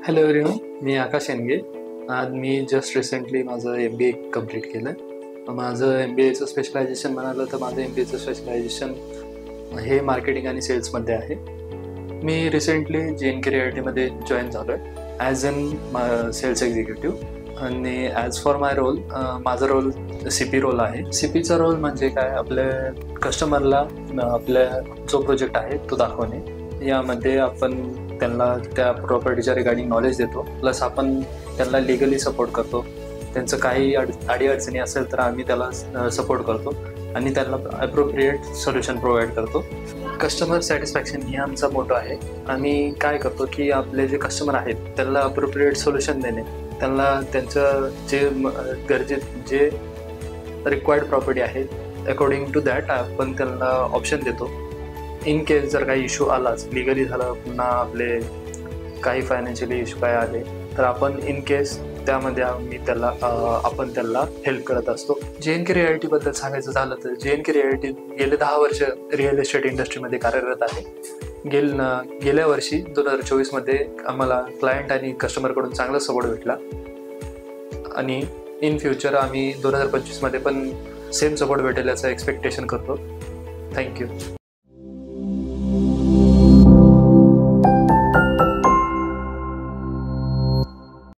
Hello everyone, मी आकाश शेंडगे. आज मी just recently माझं MBA complete केलं. माझं MBAचं स्पेशलायझेशन म्हणालं तर माझं MBAचं स्पेशलायझेशन हे मार्केटिंग आणि सेल्समध्ये आहे. मी रिसेंटली JNK-RIITमध्ये जॉईन झालो आहे ॲज अन सेल्स एक्झिक्युटिव्ह. आणि ॲज फॉर माय रोल, माझा रोल CP रोल आहे. CPचा रोल म्हणजे काय, आपल्या कस्टमरला आपल्या जो प्रोजेक्ट आहे तो दाखवणे. यामध्ये आपण त्यांना त्या प्रॉपर्टीच्या रिगार्डिंग नॉलेज देतो, प्लस आपण त्यांना लिगली सपोर्ट करतो. त्यांचं काही अडीअडचणी असेल तर आम्ही त्याला सपोर्ट करतो आणि त्यांना ॲप्रोप्रिएट सोल्युशन प्रोव्हाइड करतो. कस्टमर सॅटिस्फॅक्शन ही आमचा मोटो आहे. आम्ही काय करतो की आपले जे कस्टमर आहेत त्यांना अप्रोप्रिएट सोल्युशन देणे, त्यांना त्यांचं जे रिक्वायर्ड प्रॉपर्टी आहे अकॉर्डिंग टू दॅट आपण त्यांना ऑप्शन देतो. इन केस जर काही इश्यू आलाच, लिगली झालं, पुन्हा आपले काही फायनान्शियली इश्यू काय आले तर आपण इन केस त्यामध्ये आपण त्याला हेल्प करत असतो. JNK-RIITबद्दल सांगायचं झालं तर JNK-RIIT गेले 10 वर्ष रिअल एस्टेट इंडस्ट्रीमध्ये कार्यरत आहे. गेल्या वर्षी 2024मध्ये आम्हाला क्लायंट आणि कस्टमरकडून चांगला सपोर्ट भेटला आणि इन फ्युचर आम्ही 2025मध्ये पण सेम सपोर्ट भेटेल याचं एक्सपेक्टेशन करतो. थँक्यू.